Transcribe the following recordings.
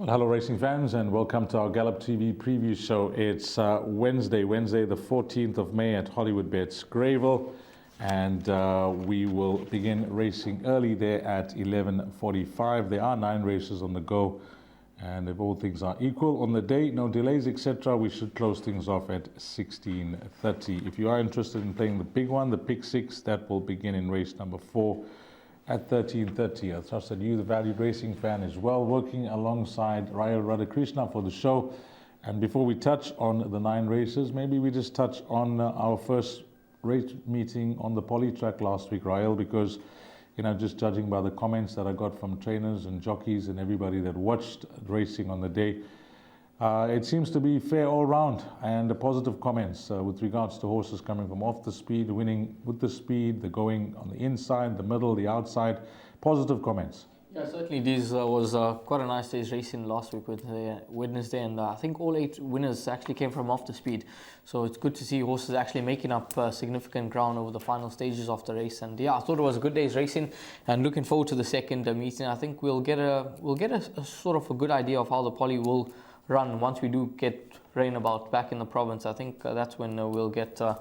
Well, hello racing fans, and welcome to our Gallop TV preview show. It's Wednesday the 14th of May at Hollywoodbets Greyville, and we will begin racing early there at 11:45. There are 9 races on the go, and if all things are equal on the day, no delays, etc., we should close things off at 16:30. If you are interested in playing the big one, the Pick 6, that will begin in race number 4 at 13:30. I trust that you, the valued racing fan, is well, working alongside Rayal Radhakrishna for the show. And before we touch on the 9 races, maybe we just touch on our first race meeting on the poly track last week, Rayal, because, you know, just judging by the comments that I got from trainers and jockeys and everybody that watched racing on the day, it seems to be fair all round, and the positive comments with regards to horses coming from off the speed, winning with the speed, the going on the inside, the middle, the outside. Positive comments. Yeah, certainly this was quite a nice day's racing last week with Wednesday, and I think all 8 winners actually came from off the speed. So it's good to see horses actually making up significant ground over the final stages of the race. And yeah, I thought it was a good day's racing, and looking forward to the second meeting. I think we'll get a sort of a good idea of how the poly will run once we do get rain about back in the province. I think that's when we'll get a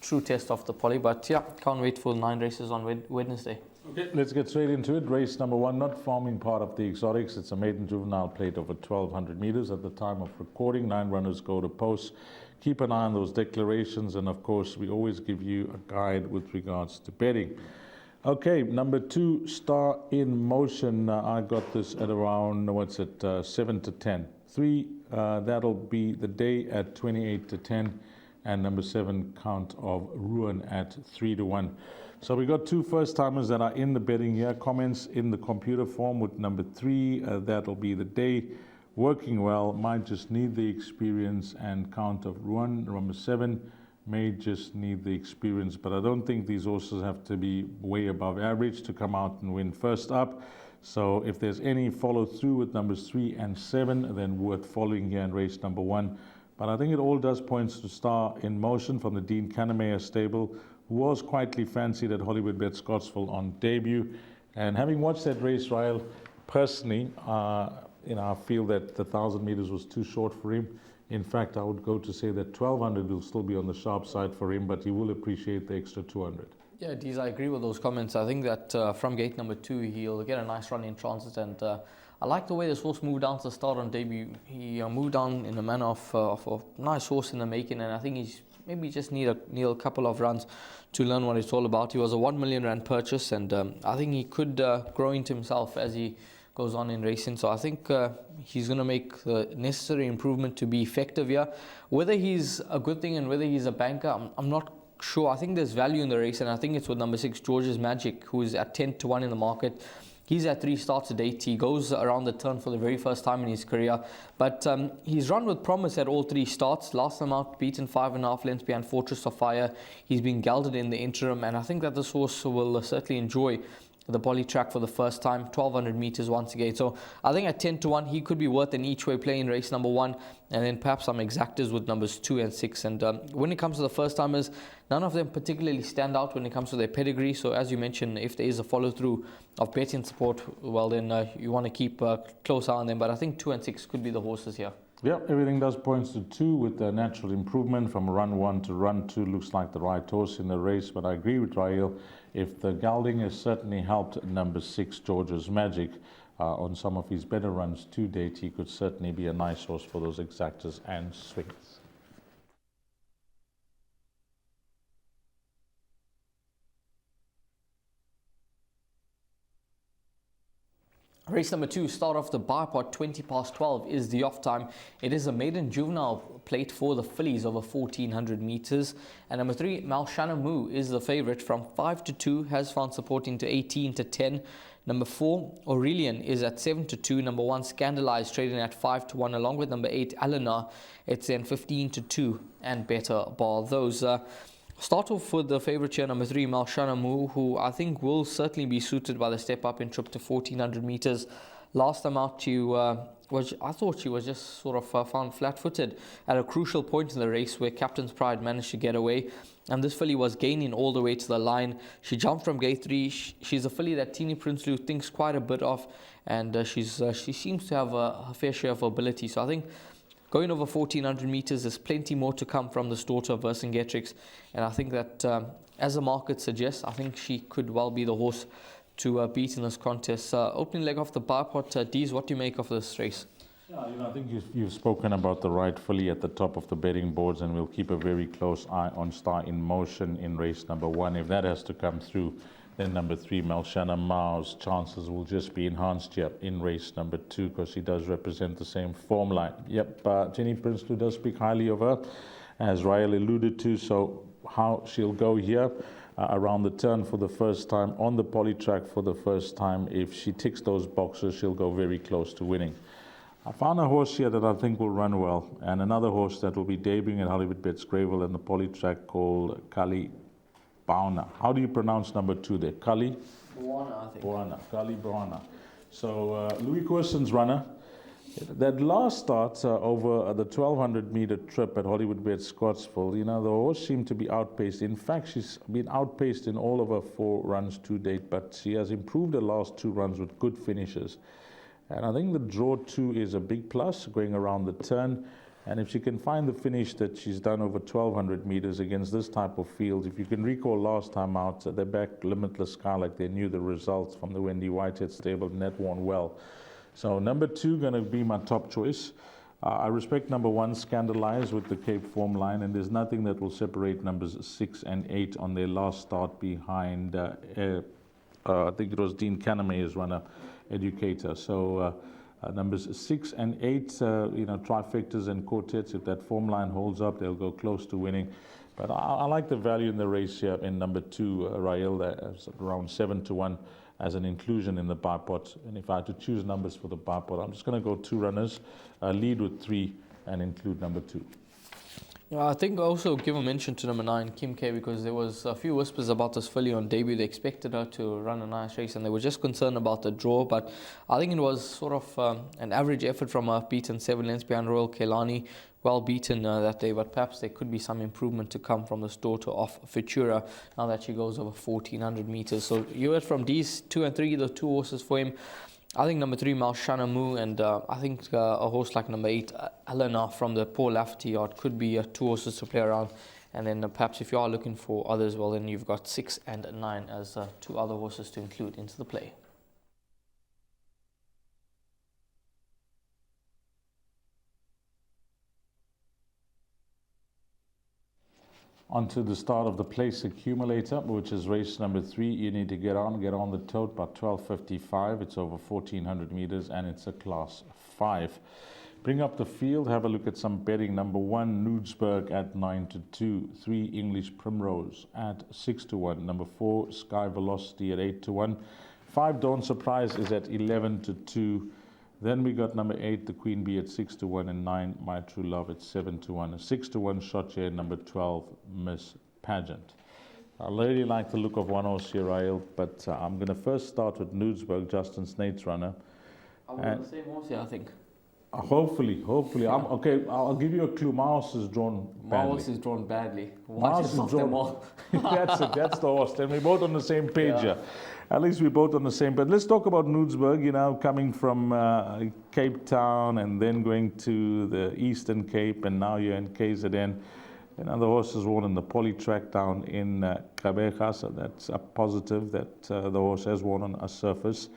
true test of the poly. But yeah, can't wait for 9 races on Wednesday. Okay, let's get straight into it. Race number 1, not forming part of the exotics. It's a maiden juvenile plate over 1,200 meters at the time of recording. 9 runners go to post. Keep an eye on those declarations, and of course we always give you a guide with regards to betting. Okay, number 2, Star in Motion. I got this at around 7 to 10. 3, that'll be the day at 28 to 10, and number 7, Count of Ruin at 3 to 1. So we got 2 first-timers that are in the betting here. Comments in the computer form with number 3, that'll be the day. Working well, might just need the experience, and Count of Ruin, number 7, may just need the experience, but I don't think these horses have to be way above average to come out and win first up. So if there's any follow through with numbers 3 and 7, then worth following here in race number 1. But I think it all does points to Star in Motion from the Dean Kannemeyer stable, who was quietly fancied at Hollywoodbets Scottsville on debut. And having watched that race, Ryle, personally, I feel that the 1,000 meters was too short for him. In fact, I would go to say that 1,200 will still be on the sharp side for him, but he will appreciate the extra 200. Yeah, Deez, I agree with those comments. I think that from gate number 2, he'll get a nice run in transit, and I like the way this horse moved down to the start on debut. He moved down in the manner of a nice horse in the making, and I think he's maybe just need a couple of runs to learn what it's all about. He was a 1 million rand purchase, and I think he could grow into himself as he goes on in racing. So I think he's going to make the necessary improvement to be effective here. Whether he's a good thing and whether he's a banker, I'm not sure. I think there's value in the race, and I think it's with number 6, George's Magic, who is at 10 to 1 in the market. He's at 3 starts a date. He goes around the turn for the very first time in his career. But he's run with promise at all 3 starts. Last time out, beaten 5.5 lengths behind Fortress of Fire. He's been gelded in the interim, and I think that this horse will certainly enjoy the poly track for the first time, 1,200 meters once again. So I think at 10 to 1, he could be worth an each way play in race number 1, and then perhaps some exactors with numbers 2 and 6. And when it comes to the first timers, none of them particularly stand out when it comes to their pedigree. So as you mentioned, if there is a follow through of betting support, well then you want to keep a close eye on them. But I think 2 and 6 could be the horses here. Yeah, everything does points to 2 with the natural improvement from run 1 to run 2. Looks like the right horse in the race, but I agree with Rael. If the gelding has certainly helped number 6, George's Magic, on some of his better runs to date, he could certainly be a nice horse for those exactors and swings. Race number 2, start off the bipod, 20 past 12 is the off time. It is a maiden juvenile plate for the fillies over 1,400 meters. And number 3, Malshana Moo is the favorite from 5 to 2, has found support into 18 to 10. Number 4, Aurelian, is at 7 to 2. Number 1, Scandalized, trading at 5 to 1, along with number 8, Eleanor. It's then 15 to 2 and better bar those. Start off with the favourite here, number 3, Malshana Moo, who I think will certainly be suited by the step up in trip to 1,400 meters. Last time out, you I thought she was just sort of found flat-footed at a crucial point in the race where Captain's Pride managed to get away. And this filly was gaining all the way to the line. She jumped from gate 3. She's a filly that Teeny Prinsloo thinks quite a bit of, and she seems to have a fair share of ability. So I think going over 1,400 meters, there's plenty more to come from this daughter of Vercingetorix. And I think that, as the market suggests, I think she could well be the horse to beat in this contest. Opening leg off the bipod, Dees, what do you make of this race? Yeah, I think you've spoken about the right filly at the top of the betting boards, and we'll keep a very close eye on Star in Motion in race number 1. If that has to come through, then number 3, Melshana Mao's chances will just be enhanced here in race number 2, because she does represent the same form line. Yep, Jenny Prinsloo does speak highly of her, as Rael alluded to, so how she'll go here. Around the turn for the first time, on the poly track for the first time. If she ticks those boxes, she'll go very close to winning. I found a horse here that I think will run well, and another horse that will be debuting at Hollywoodbets Greyville in the poly track called Kali Bauna. How do you pronounce number 2 there? Kali? Bauna, I think. Bauna, Kali Bauna. So Louis Courson's runner. That last start over the 1,200 meter trip at Hollywoodbets Scottsville, the horse seemed to be outpaced. In fact, she's been outpaced in all of her 4 runs to date, but she has improved her last 2 runs with good finishes. And I think the draw 2 is a big plus going around the turn. And if she can find the finish that she's done over 1,200 meters against this type of field, if you can recall last time out, they backed Limitless Sky like they knew the results from the Wendy Whitehead stable, and that won well. So number 2 going to be my top choice. I respect number 1, Scandalize, with the Cape form line, and there's nothing that will separate numbers 6 and 8 on their last start behind, I think it was Dean Canamae's runner, Educator. So numbers 6 and 8, trifectas and quartets, if that form line holds up, they'll go close to winning. But I like the value in the race here in number 2, Rael, that's around 7 to 1. As an inclusion in the bipod. And if I had to choose numbers for the bipod, I'm just going to go 2 runners, lead with 3, and include number 2. Yeah, I think also give a mention to number 9, Kim K, because there was a few whispers about this filly on debut. They expected her to run a nice race, and they were just concerned about the draw. But I think it was sort of an average effort from her, beaten 7 lengths behind Royal Kelani. Well beaten that day, but perhaps there could be some improvement to come from this daughter of Futura now that she goes over 1,400 meters. So you heard from these 2 and 3, the 2 horses for him. I think number 3, Malshana Mu, and I think a horse like number 8, Elena from the Paul Lafferty yard could be 2 horses to play around. And then perhaps if you are looking for others, well, then you've got 6 and 9 as 2 other horses to include into the play. Onto the start of the place accumulator, which is race number 3. You need to get on the tote by 12:55. It's over 1,400 meters, and it's a class 5. Bring up the field, have a look at some betting. Number 1, Nudsberg at 9 to 2. 3, English Primrose at 6 to 1. Number 4, Sky Velocity at 8 to 1. 5, Dawn Surprise is at 11 to 2. Then we got number 8, the Queen Bee at 6 to 1, and 9, My True Love at 7 to 1. A 6 to 1 shot here, number 12, Miss Pageant. I really like the look of one horse here, Rael, but I'm going to first start with Nudsberg, Justin Snate's runner. I'm on the same horse here, I think. Hopefully. Yeah. Okay, I'll give you a clue. My horse is drawn badly. My horse is drawn badly. My horse is drawn. That's it. That's the horse. Then we're both on the same page here. At least we're both on the same. But let's talk about Nudsberg. Coming from Cape Town and then going to the Eastern Cape, and now you're in KZN. The horse is won in the poly track down in Gqeberha, so that's a positive that the horse has won on a surface.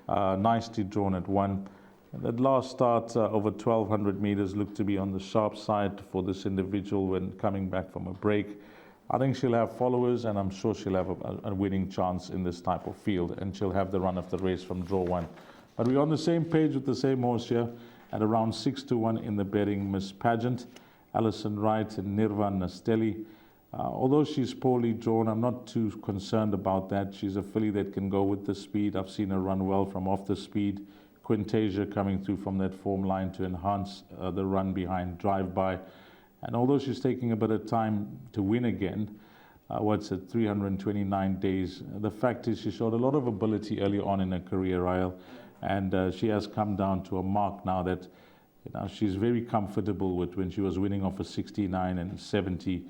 Nicely drawn at 1. And that last start over 1,200 meters looked to be on the sharp side for this individual when coming back from a break. I think she'll have followers, and I'm sure she'll have a winning chance in this type of field, and she'll have the run of the race from draw 1. But we're on the same page with the same horse here at around 6 to 1 in the betting. Miss Pageant, Alison Wright, and Nirvan Nastelli. Although she's poorly drawn, I'm not too concerned about that. She's a filly that can go with the speed. I've seen her run well from off the speed. Quintasia coming through from that form line to enhance the run behind Drive By. And although she's taking a bit of time to win again, 329 days, the fact is she showed a lot of ability early on in her career, Rael. And she has come down to a mark now that she's very comfortable with. When she was winning off a 69 and 70,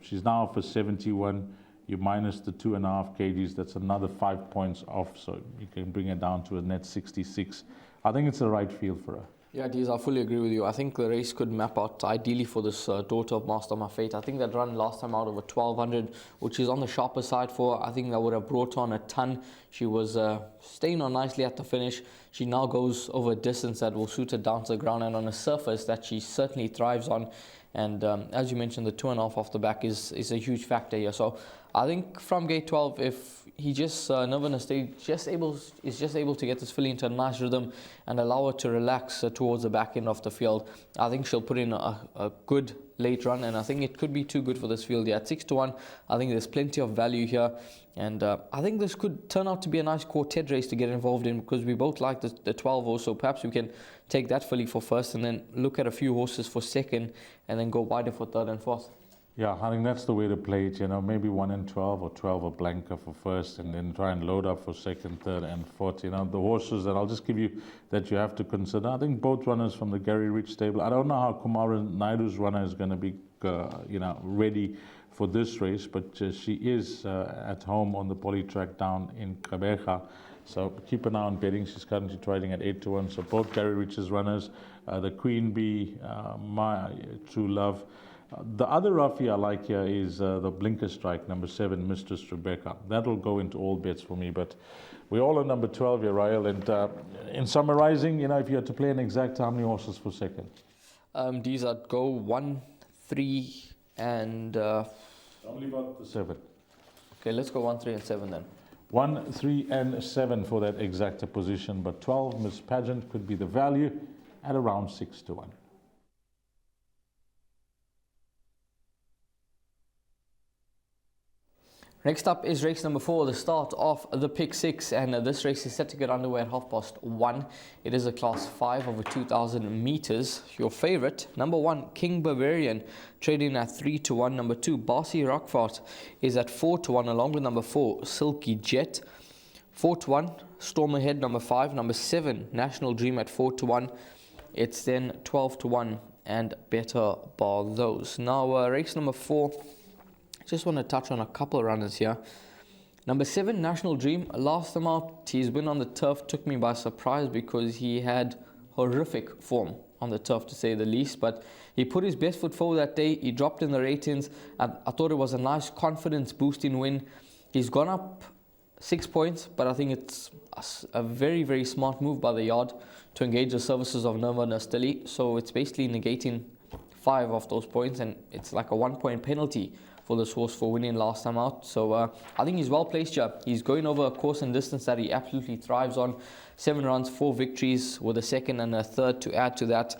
she's now off a 71. You minus the 2.5 kgs, that's another 5 points off, so you can bring her down to a net 66. I think it's the right field for her. Yeah, Deez, I fully agree with you. I think the race could map out ideally for this daughter of Master My Fate. I think that run last time out over 1200, which is on the sharper side for her. I think that would have brought on a ton. She was staying on nicely at the finish. She now goes over a distance that will suit her down to the ground and on a surface that she certainly thrives on. And as you mentioned, the 2.5 off the back is a huge factor here. So I think from gate 12, if he just is just able to get this filly into a nice rhythm and allow her to relax towards the back end of the field, I think she'll put in a good late run, and I think it could be too good for this field. Yeah, at 6-1, I think there's plenty of value here, and I think this could turn out to be a nice quartet race to get involved in, because we both like the 12 horse, so perhaps we can take that filly for first and then look at a few horses for second and then go wider for third and fourth. Yeah, I think that's the way to play it, maybe 1 and 12 or 12 or blanker for first, and then try and load up for second, third and fourth. The horses that I'll just give you that you have to consider. I think both runners from the Gary Rich stable. I don't know how Kumara Naidu's runner is going to be, ready for this race, but she is at home on the poly track down in Gqeberha. So keep an eye on betting. She's currently trading at 8-1. So both Gary Rich's runners, the Queen Bee, My True Love. The other roughie I like here is the Blinker Strike, number 7, Mistress Rebecca. That'll go into all bets for me, but we're all on number 12 here, Rael. And in summarizing, if you had to play an exact, how many horses for second? These I'd go 1, 3, and... Only about the 7. Okay, let's go 1, 3, and 7 then. 1, 3, and 7 for that exacta position, but 12, Miss Pageant, could be the value at around 6-1. Next up is race number 4, the start of the Pick 6, and this race is set to get underway at 1:30. It is a class 5 over 2,000 meters. Your favorite, number 1, King Bavarian, trading at 3-1. Number 2, Barcy Rockfort, is at 4-1, along with number 4, Silky Jet. 4-1, Storm Ahead, number 5. Number 7, National Dream at 4-1. It's then 12-1, and better bar those. Now, race number 4. Just want to touch on a couple of runners here. Number 7, National Dream. Last time out, his win on the turf took me by surprise because he had horrific form on the turf, to say the least. But he put his best foot forward that day. He dropped in the ratings. I thought it was a nice confidence boosting win. He's gone up 6 points, but I think it's a very, very smart move by the yard to engage the services of Nirva Nastili. So it's basically negating 5 of those points, and it's like a 1-point penalty for this horse for winning last time out. So I think he's well placed here. He's going over a course and distance that he absolutely thrives on. 7 runs, 4 victories with a second and a third to add to that.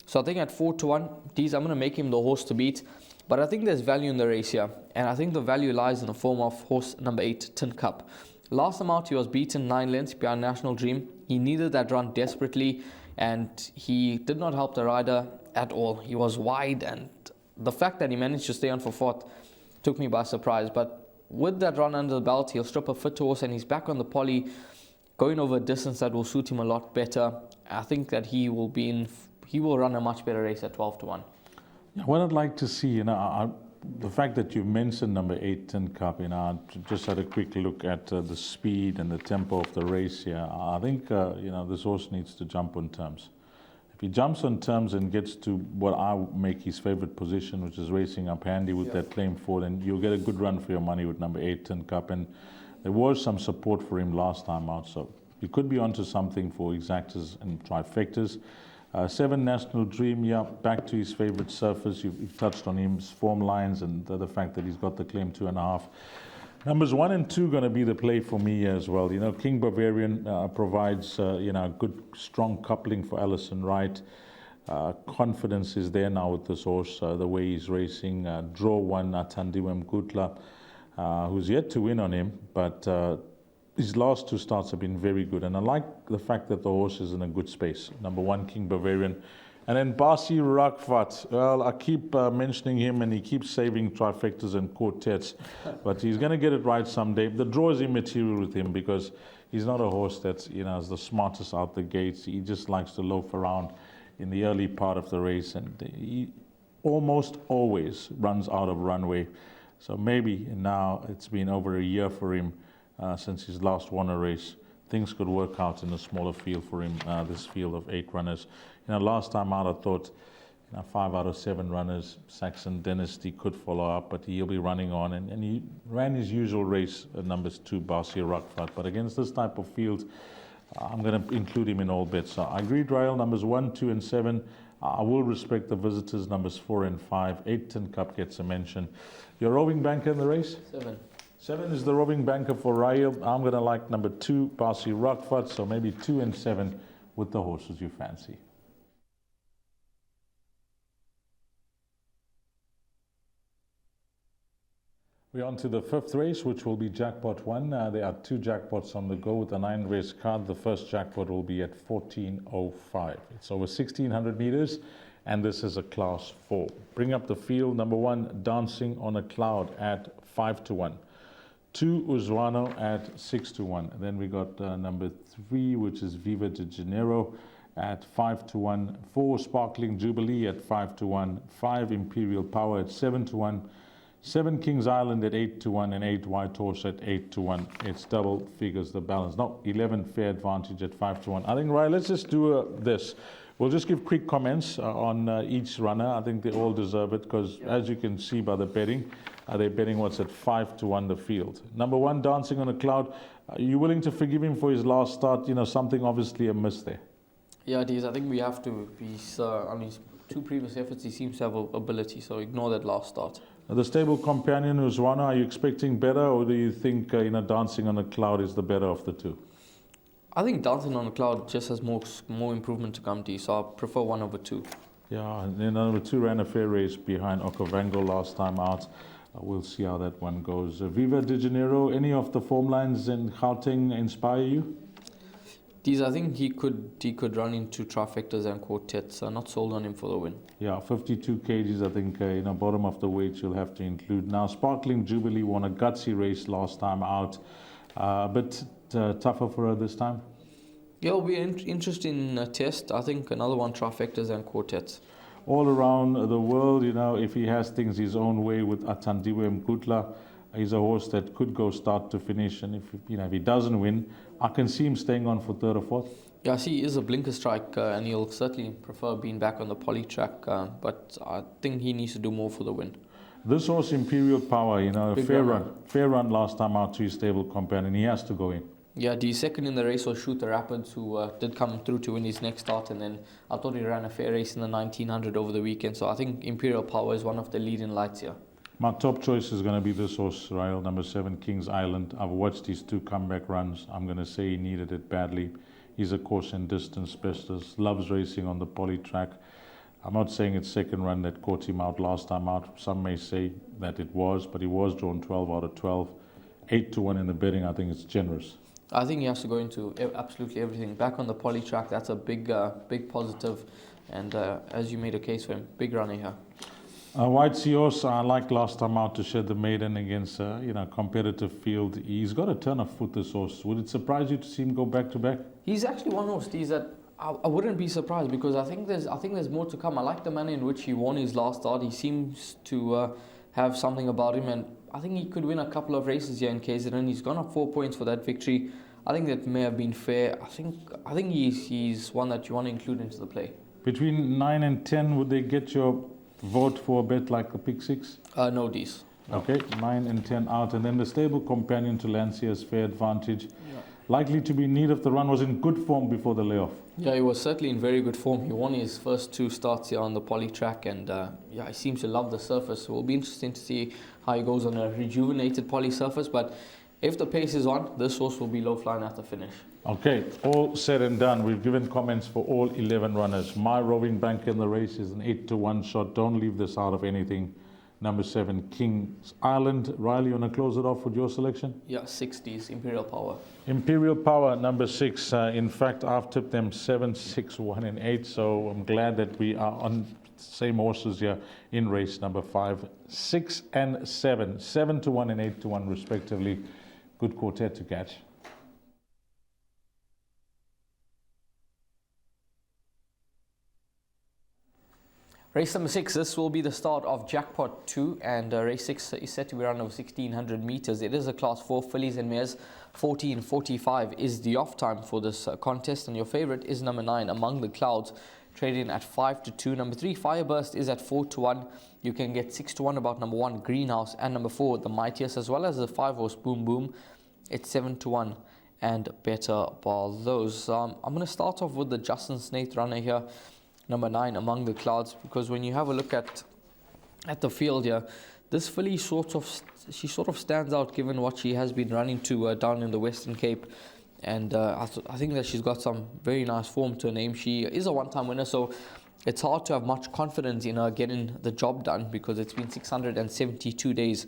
So I think at 4-1, Deez, I'm going to make him the horse to beat. But I think there's value in the race here. And I think the value lies in the form of horse number 8, Tin Cup. Last time out, he was beaten 9 lengths behind National Dream. He needed that run desperately, and he did not help the rider at all. He was wide, and the fact that he managed to stay on for fourth took me by surprise. But with that run under the belt, he'll strip a fit horse, and he's back on the poly, going over a distance that will suit him a lot better. I think that he will run a much better race at 12-1. Yeah, what I'd like to see, the fact that you mentioned number 8, Tin Cup, I just had a quick look at the speed and the tempo of the race here. I think, this horse needs to jump on terms. If he jumps on terms and gets to what I make his favorite position, which is racing up handy with that claim forward, and you'll get a good run for your money with number 8, Tin Cup. And there was some support for him last time out, so you could be onto something for exactas and trifectas. 7, National Dream, back to his favorite surface. You've touched on his form lines and the fact that he's got the claim 2.5. Numbers 1 and 2 going to be the play for me as well. King Bavarian provides good, strong coupling for Alison Wright. Confidence is there now with this horse, the way he's racing. Draw 1, Athandiwe Mgutla, who's yet to win on him, but his last 2 starts have been very good. And I like the fact that the horse is in a good space. Number 1, King Bavarian, And then Basi Rakvat. Well, I keep mentioning him, and he keeps saving trifectas and quartets, but he's going to get it right someday. The draw is immaterial with him because he's not a horse that's, is the smartest out the gates. He just likes to loaf around in the early part of the race, and he almost always runs out of runway. So maybe now it's been over a year for him since he's last won a race. Things could work out in a smaller field for him, this field of 8 runners. Last time out I thought 5 out of 7 runners, Saxon Dynasty could follow up, but he'll be running on. And he ran his usual race, numbers 2, Basi Rakvat. But against this type of field, I'm going to include him in all bets. So I agreed, Rael, numbers 1, 2, and 7. I will respect the visitors, numbers 4 and 5. 8 Tin Cup gets a mention. Your roving banker in the race? 7. 7 is the roving banker for Rael. I'm going to like number 2, Basi Rakvat. So maybe 2 and 7 with the horses you fancy. We're on to the 5th race, which will be Jackpot 1. There are 2 jackpots on the go with a 9-race card. The first jackpot will be at 14.05. It's over 1,600 meters, and this is a Class 4. Bring up the field. Number 1, Dancing on a Cloud at 5-1. 2, Uzwano at 6-1. Then we got number 3, which is Viva de Janeiro at 5-1. 4, Sparkling Jubilee at 5-1. 5, Imperial Power at 7-1. 7, Kings Island at 8-1, and 8, White Horse at 8-1. It's double figures the balance. No, 11, Fair Advantage at 5-1. I think, right, let's just do this. We'll just give quick comments on each runner. I think they all deserve it because, as you can see by the betting, they're betting what's at 5-1 the field. Number 1, Dancing on a Cloud. Are you willing to forgive him for his last start? Something obviously amiss there. Yeah, it is. I think we have to. He's, on his 2 previous efforts, he seems to have ability, so ignore that last start. The stable companion, Uzwana, are you expecting better, or do you think Dancing on a Cloud is the better of the 2? I think Dancing on a Cloud just has more improvement to come to, so I prefer 1 over 2. Yeah, and then number 2 ran a fair race behind Okavango last time out. We'll see how that one goes. Viva de Janeiro, any of the form lines in Gauteng inspire you? I think he could run into trifectas and quartets. I'm not sold on him for the win. Yeah, 52 kgs, I think, bottom of the weight you'll have to include. Now, Sparkling Jubilee won a gutsy race last time out. A bit tougher for her this time? Yeah, it'll be an interesting test. I think another one, trifectas and quartets. All around the world, if he has things his own way with Athandiwe Mkutla, he's a horse that could go start to finish, and if he doesn't win, I can see him staying on for 3rd or 4th. Yeah, I see he is a blinker strike, and he'll certainly prefer being back on the poly track, but I think he needs to do more for the win. This horse, Imperial Power, fair run last time out to his stable companion. He has to go in. Yeah, the second in the race was Shoot the Rapids, who did come through to win his next start, and then I thought he ran a fair race in the 1900 over the weekend, so I think Imperial Power is one of the leading lights here. My top choice is going to be this horse, Rael, number 7, Kings Island. I've watched his 2 comeback runs. I'm going to say he needed it badly. He's a course and distance specialist, loves racing on the poly track. I'm not saying it's second run that caught him out last time out. Some may say that it was, but he was drawn 12 out of 12. 8-1 in the betting, I think it's generous. I think he has to go into absolutely everything. Back on the poly track, that's a big positive. And as you made a case for him, big runner here. White Seahorse, I liked last time out to shed the maiden against competitive field. He's got a turn of foot, this horse. Would it surprise you to see him go back to back? He's actually one horse, Steve, that I wouldn't be surprised because I think there's more to come. I like the manner in which he won his last start. He seems to have something about him, and I think he could win a couple of races here in KZN. He's gone up 4 points for that victory. I think that may have been fair. I think he's one that you want to include into the play. Between 9 and 10, would they get your vote for a bet like the pick 6? No, D's. No. Okay, 9 and 10 out. And then the stable companion to Lancia's Fair Advantage. Yeah. Likely to be in need of the run, was in good form before the layoff. Yeah, he was certainly in very good form. He won his first 2 starts here on the poly track, and he seems to love the surface. So it'll be interesting to see how he goes on a rejuvenated poly surface. But if the pace is on, this horse will be low flying at the finish. Okay, all said and done. We've given comments for all 11 runners. My roving bank in the race is an 8-1 shot. Don't leave this out of anything. number 7, King's Island. Riley, you want to close it off with your selection? Yeah, 60s, Imperial Power. Imperial Power, number 6. In fact, I've tipped them 7, 6, 1, and 8. So I'm glad that we are on same horses here in race number 5, 6, and 7. 7 to 1 and 8 to 1 respectively. Good quartet to catch. Race number 6, this will be the start of Jackpot 2, and race 6 is set to be run over 1600 meters. It is a class 4 fillies and mares. 14:45 is the off time for this contest, and your favorite is number 9, Among the Clouds, trading at 5 to 2. Number 3, Fireburst, is at 4 to 1. You can get 6 to 1 about number 1, Greenhouse, and number 4, The Mightiest, as well as the 5 horse Boom Boom. It's 7 to 1 and better by those. I'm going to start off with the Justin Snaith runner here, number 9, Among the Clouds, because when you have a look at the field here, this filly sort of stands out given what she has been running to down in the Western Cape, and I think that she's got some very nice form to her name. She is a one-time winner, so it's hard to have much confidence in her getting the job done because it's been 672 days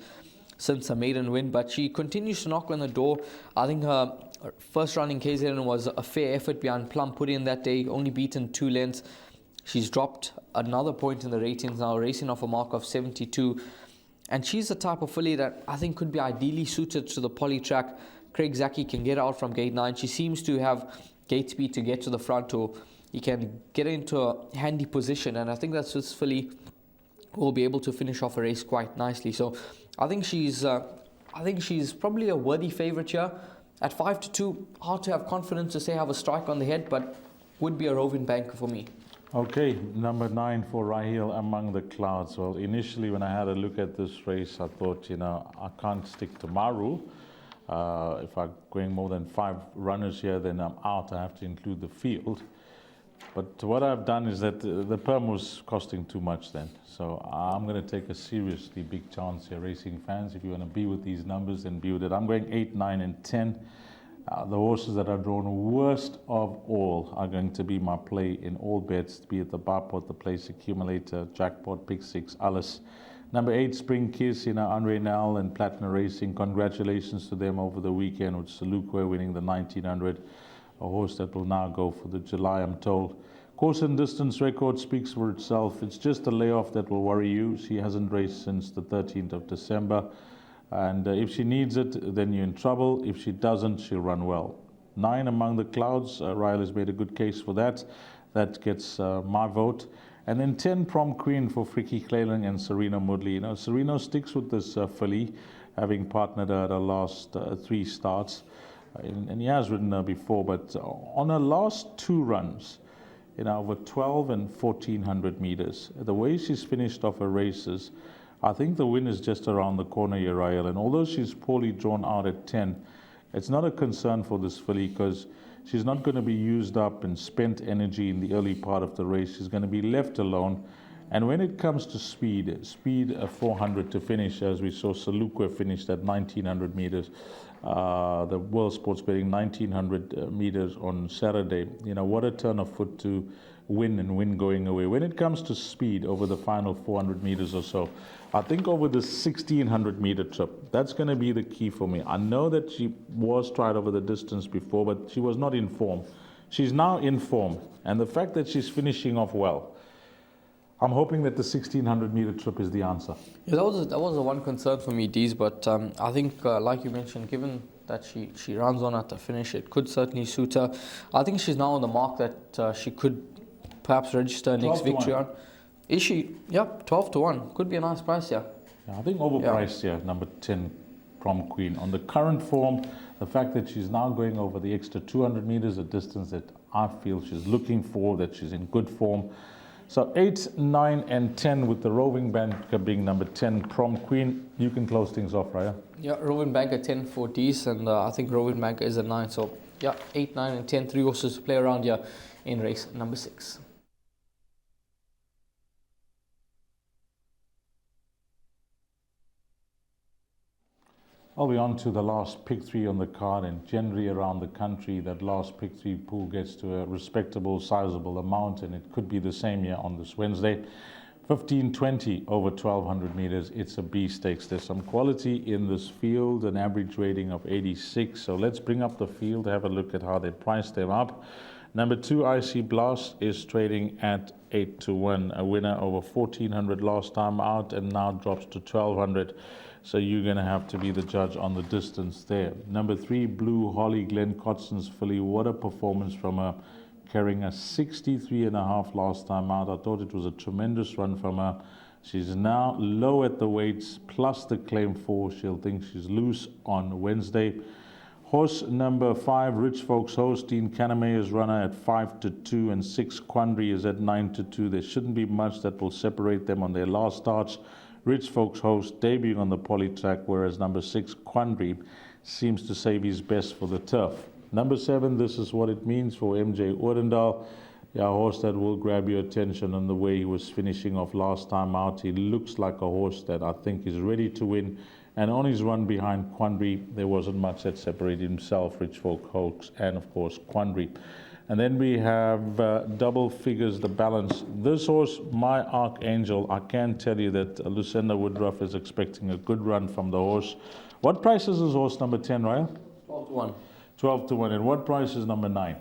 since her maiden win, but she continues to knock on the door. I think her first run in KZN was a fair effort behind Plum put in that day, only beaten 2 lengths. She's dropped another point in the ratings now, racing off a mark of 72. And she's the type of filly that I think could be ideally suited to the poly track. Craig Zaki can get out from gate 9. She seems to have gate speed to get to the front, or he can get into a handy position. And I think that's this filly will be able to finish off a race quite nicely. So I think she's probably a worthy favourite here. At 5 to 2, hard to have confidence to say have a strike on the head, but would be a roving banker for me. Okay, number 9 for Raheel, Among the Clouds. Well, initially when I had a look at this race, I thought, I can't stick to my rule. If I'm going more than 5 runners here, then I'm out. I have to include the field. But what I've done is that the perm was costing too much then. So I'm going to take a seriously big chance here, racing fans. If you want to be with these numbers, then be with it. I'm going 8, 9, and 10. The horses that are drawn worst of all are going to be my play in all bets, be it the Barpot, the Place Accumulator, Jackpot, Pick 6, Alice. Number 8, Spring Kiss, Andre Nell and Platinum Racing. Congratulations to them over the weekend with Salukwe winning the 1900. A horse that will now go for the July, I'm told. Course and distance record speaks for itself. It's just a layoff that will worry you. She hasn't raced since the 13th of December. And if she needs it, then you're in trouble. If she doesn't, she'll run well. 9, Among the Clouds. Riley's made a good case for that. That gets my vote. And then 10, Prom Queen for Frikkie Clayling and Serena Moodley. Serena sticks with this filly, having partnered her at her last 3 starts. And he has ridden her before, but on her last 2 runs, over 12 and 1400 meters, the way she's finished off her races, I think the win is just around the corner here, Rael. And although she's poorly drawn out at 10, it's not a concern for this filly because she's not going to be used up and spent energy in the early part of the race. She's going to be left alone. And when it comes to speed 400 to finish, as we saw Salukwe finished at 1900 meters. The World Sports Betting 1900 meters on Saturday. What a turn of foot to win and win going away. When it comes to speed over the final 400 meters or so, I think over the 1600 meter trip, that's going to be the key for me. I know that she was tried over the distance before, but she was not in form. She's now in form, and the fact that she's finishing off well, I'm hoping that the 1600 meter trip is the answer. Yeah, that was the one concern for me, Dees, but I think, like you mentioned, given that she runs on at the finish, it could certainly suit her. I think she's now on the mark that she could perhaps register her next victory on. Is she? Yep, 12 to 1. Could be a nice price, yeah. I think overpriced here, number 10, Prom Queen. On the current form, the fact that she's now going over the extra 200 meters, a distance that I feel she's looking for, that she's in good form. So 8, 9, and 10 with the roving banker being number 10, Prom Queen. You can close things off, Raya. Yeah, roving banker 10 for Dees, and I think roving banker is a 9. So yeah, 8, 9, and 10, 3 horses to play around here in race number 6. I'll be on to the last pick 3 on the card, and generally around the country that last pick 3 pool gets to a respectable, sizable amount, and it could be the same here on this Wednesday. 1520 over 1200 meters. It's a B stakes. There's some quality in this field, an average rating of 86. So let's bring up the field, have a look at how they price them up. Number 2, IC Blast, is trading at 8-1, a winner over 1400 last time out and now drops to 1200. So you're going to have to be the judge on the distance there. Number 3, Blue Holly, Glenn Cotson's filly. What a performance from her, carrying a 63.5 last time out. I thought it was a tremendous run from her. She's now low at the weights, plus the claim 4. She'll think she's loose on Wednesday. Horse number 5, Rich Folks Host, Dean Canamayor's runner at 5-2, and 6, Quandary, is at 9-2. There shouldn't be much that will separate them on their last starts. Rich Folks Host debuting on the poly track, whereas number 6, Quandary, seems to save his best for the turf. Number 7, This Is What It Means, for MJ Odendaal. Yeah, a horse that will grab your attention on the way he was finishing off last time out. He looks like a horse that I think is ready to win. And on his run behind Quandary, there wasn't much that separated himself, Rich Folk Hoax, and of course Quandary. And then we have double figures, the balance. This horse, My Archangel, I can tell you that Lucinda Woodruff is expecting a good run from the horse. What price is this horse, number 10, Ryle? 12-1. 12-1. And what price is number 9?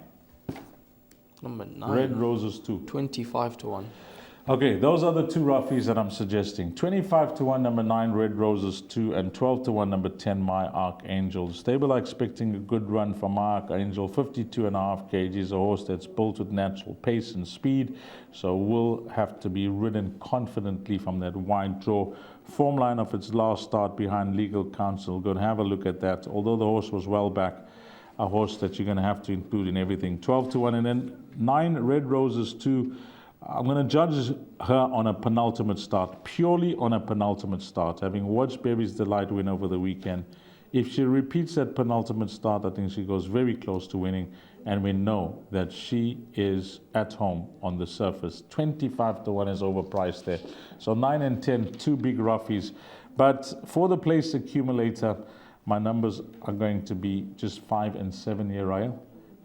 Number 9. Red Roses 2. 25-1. Okay, those are the 2 roughies that I'm suggesting. 25-1, number 9, Red Roses 2, and 12-1, number 10, My Archangel. The stable are expecting a good run from My Archangel. 52.5 kg, a horse that's built with natural pace and speed, so will have to be ridden confidently from that wide draw. Form line of its last start behind Legal Counsel. Go and have a look at that. Although the horse was well back, a horse that you're going to have to include in everything. 12-1, and then 9, Red Roses 2. I'm going to judge her on a penultimate start, purely on a penultimate start, having watched Baby's Delight win over the weekend. If she repeats that penultimate start, I think she goes very close to winning, and we know that she is at home on the surface. 25-1 is overpriced there. So 9 and 10, 2 big roughies. But for the place accumulator, my numbers are going to be just 5 and 7 here, Ryle.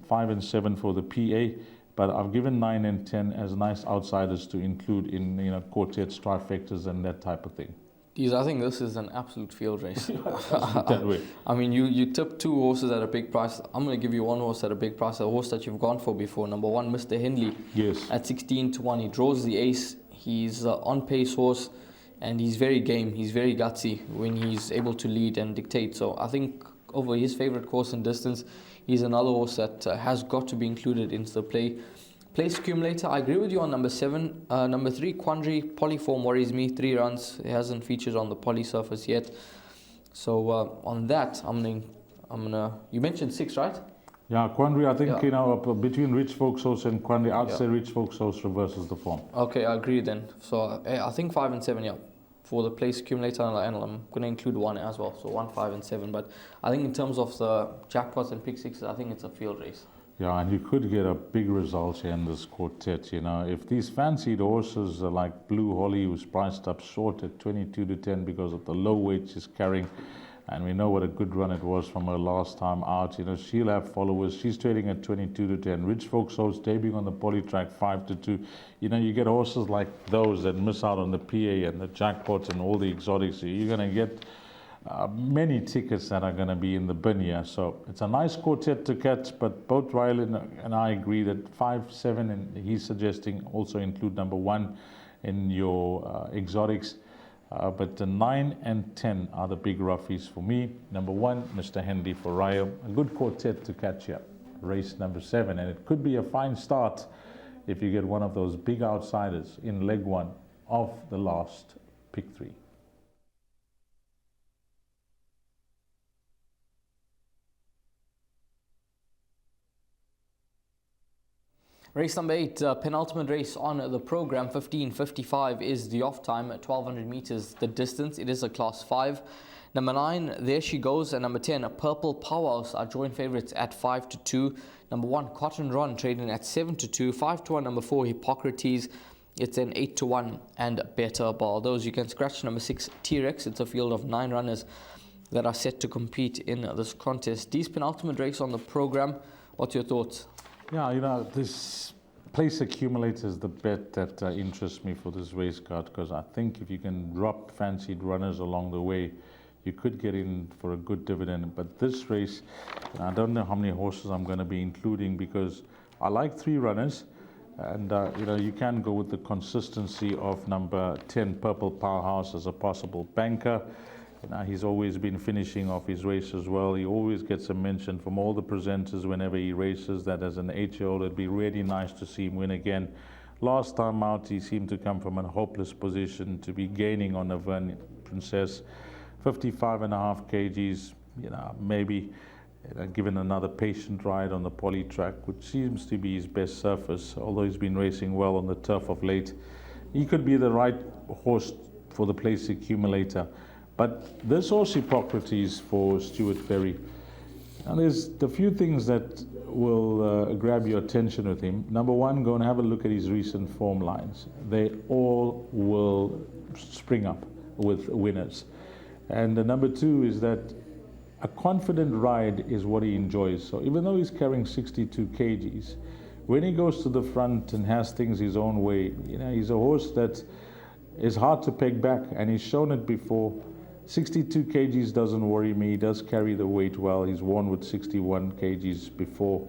5 and 7 for the PA. But I've given 9 and 10 as nice outsiders to include in, quartets, trifectas, and that type of thing. I think this is an absolute field race. That way. I mean, you tipped 2 horses at a big price. I'm going to give you 1 horse at a big price, a horse that you've gone for before. Number 1, Mr. Henley. Yes. At 16-1, he draws the ace. He's on pace horse, and he's very game. He's very gutsy when he's able to lead and dictate. So I think over his favorite course and distance, he's another horse that has got to be included into the play. Place accumulator, I agree with you on number 7. Number 3, Quandary, polyform worries me. 3 runs, it hasn't featured on the poly surface yet. So on that, I'm gonna. You mentioned 6, right? Yeah, Quandary, I think, between Rich Folks House and Quandary, I'd say Rich Folks House reverses the form. Okay, I agree then. So I think 5 and 7, yeah. For the place accumulator, and I'm going to include 1 as well. So 1, 5 and 7. But I think in terms of the jackpots and pick sixes, I think it's a field race. Yeah, and you could get a big result here in this quartet, If these fancied horses are like Blue Holly, who's priced up short at 22-10 because of the low weight she's carrying, and we know what a good run it was from her last time out, she'll have followers. She's trading at 22-10. Rich Folks House debuting on the poly track 5-2. You get horses like those that miss out on the PA and the jackpots and all the exotics. You're going to get many tickets that are going to be in the bin here. So it's a nice quartet to catch, but both Ryle and I agree that 5, 7, and he's suggesting also include number 1 in your exotics. But the 9 and 10 are the big roughies for me. Number 1, Mr. Henley for Ryle. A good quartet to catch here. Race number 7, and it could be a fine start if you get one of those big outsiders in leg 1 of the last pick 3. Race number 8, penultimate race on the program. 15:55 is the off time at 1200 meters. The distance, it is a class 5. Number 9, There She Goes, and number 10, Purple Powerhouse are joint favorites at 5-2. Number 1, Cotton Run trading at 7-2. 5-1. Number 4, Hippocrates. It's an 8-1 and better ball. Those you can scratch. Number 6, T-Rex. It's a field of 9 runners that are set to compete in this contest. These penultimate race on the program. What's your thoughts? Yeah, this Place Accumulator is the bet that interests me for this race card, because I think if you can drop fancied runners along the way, you could get in for a good dividend. But this race, I don't know how many horses I'm going to be including, because I like 3 runners, and you can go with the consistency of number 10 Purple Powerhouse as a possible banker. He's always been finishing off his race as well. He always gets a mention from all the presenters whenever he races, that as an 8-year-old it'd be really nice to see him win again. Last time out he seemed to come from a hopeless position to be gaining on Auvergne Princess. 55.5 kgs, maybe given another patient ride on the poly track, which seems to be his best surface, although he's been racing well on the turf of late. He could be the right horse for the Place Accumulator. But this horse Hippocrates for Stuart Perry, and there's a few things that will grab your attention with him. Number one, go and have a look at his recent form lines. They all will spring up with winners. And the number two is that a confident ride is what he enjoys. So even though he's carrying 62 kgs, when he goes to the front and has things his own way, he's a horse that is hard to peg back, and he's shown it before. 62 kgs doesn't worry me. He does carry the weight well. He's won with 61 kgs before.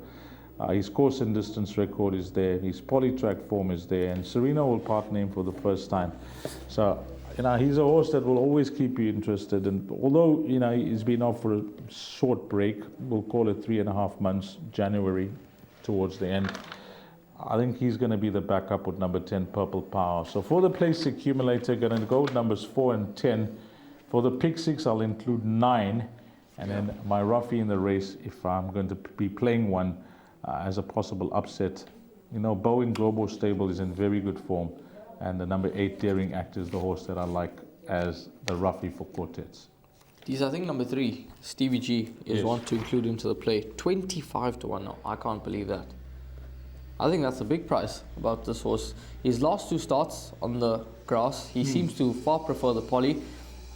His course and distance record is there. His polytrack form is there. And Serena will partner him for the first time. So, he's a horse that will always keep you interested. And although, he's been off for a short break, we'll call it 3.5 months, January towards the end, I think he's going to be the backup with number 10, Purple Power. So for the Place Accumulator, going to go with numbers 4 and 10. For the pick 6, I'll include 9, and then my roughie in the race, if I'm going to be playing one as a possible upset. Bowen Global Stable is in very good form, and the number 8 Daring Act is the horse that I like as the roughie for quartets. These, I think number 3, Stevie G, is one to include into the play. 25 to 1 now. I can't believe that. I think that's a big price about this horse. His last 2 starts on the grass, he seems to far prefer the poly.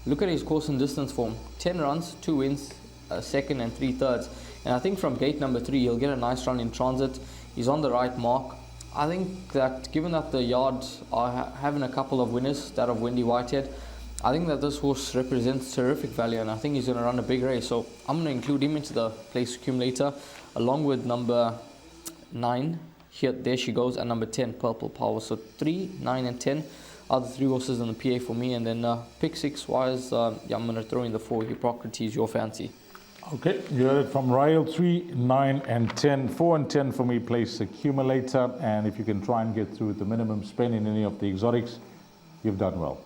Look at his course and distance form. 10 runs, 2 wins, a second and 3 thirds. And I think from gate number 3, he'll get a nice run in transit. He's on the right mark. I think that given that the yards are having a couple of winners, that of Wendy Whitehead, I think that this horse represents terrific value, and I think he's going to run a big race. So I'm going to include him into the Place Accumulator, along with number 9. There she goes, and number 10, Purple Power. So 3, 9 and 10. Other 3 horses in the PA for me, and then pick 6 wise, I'm going to throw in the 4 Hippocrates, your fancy. Okay, you heard it from Ryle. 3, 9 and 10. 4 and 10 for me, Place Accumulator, and if you can try and get through with the minimum spend in any of the exotics, you've done well.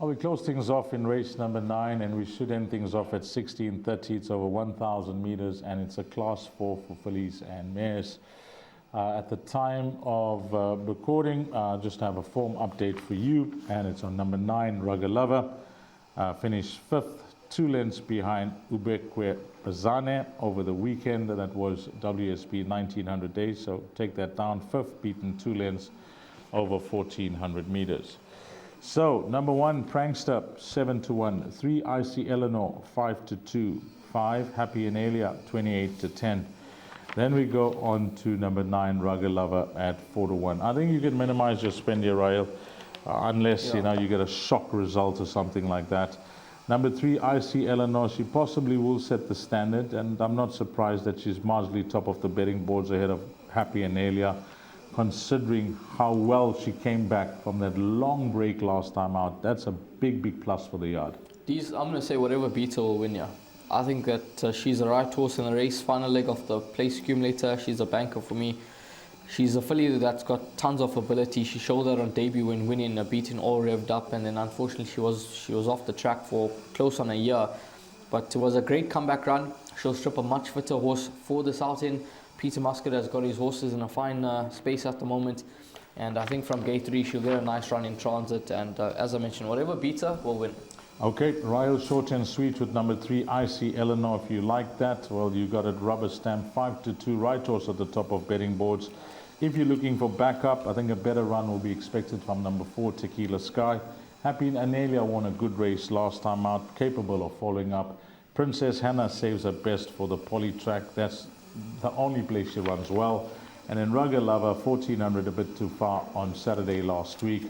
We close things off in race number 9, and we should end things off at 16:30. It's over 1,000 meters, and it's a class 4 for fillies and mares. At the time of recording, just have a form update for you, and it's on number 9, Rugger Lover. Finished 5th, 2 lengths behind Ubekwe Bazane over the weekend. That was WSB 1900 days, so take that down. 5th, beaten 2 lengths over 1,400 meters. So, number 1, Prankster, 7 to 1. 3, IC Eleanor, 5 to 2. 5, Happy Analia, 28 to 10. Then we go on to number 9, Rugger Lover at 4 to 1. I think you can minimize your spend here, Ryle, unless you get a shock result or something like that. Number 3, IC Eleanor, she possibly will set the standard, and I'm not surprised that she's marginally top of the betting boards ahead of Happy Analia, considering how well she came back from that long break last time out. That's a big, big plus for the yard. I'm going to say whatever beats her will win, yeah. I think that she's the right horse in the race. Final leg of the Place Accumulator. She's a banker for me. She's a filly that's got tons of ability. She showed that on debut when winning, beating all revved up, and then unfortunately she was off the track for close on a year. But it was a great comeback run. She'll strip a much fitter horse for this outing. Peter Muscat has got his horses in a fine space at the moment, and I think from gate 3 she'll get a nice run in transit, and as I mentioned, whatever beats her will win. Okay, Royal Short and Sweet with number 3, IC Eleanor. If you like that, well, you got it rubber stamp. 5 to 2, right horse at the top of betting boards. If you're looking for backup, I think a better run will be expected from number 4, Tequila Sky. Happy Anelia won a good race last time out, capable of following up. Princess Hannah saves her best for the poly track. That's the only place she runs well. And then Rugged Lover, 1400, a bit too far on Saturday last week,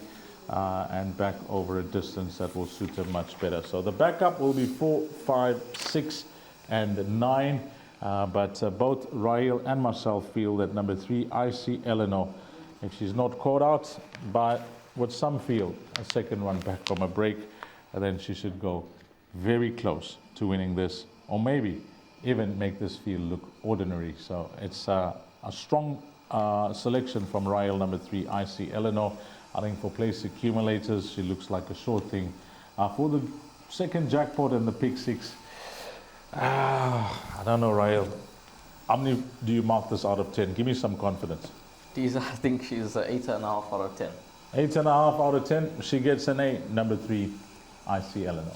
and back over a distance that will suit her much better. So the backup will be 4, 5, 6, and 9. But both Rael and myself feel that number 3, IC Eleanor, if she's not caught out by what some feel a second run back from a break, then she should go very close to winning this, or maybe even make this field look ordinary. So it's a strong selection from Rael, number 3, IC Eleanor. I think for place accumulators, she looks like a sure thing. For the second jackpot and the pick 6, I don't know, Rael. How many do you mark this out of 10? Give me some confidence. I think she's 8.5 out of 10. 8.5 out of 10. She gets an A, number 3, IC Eleanor.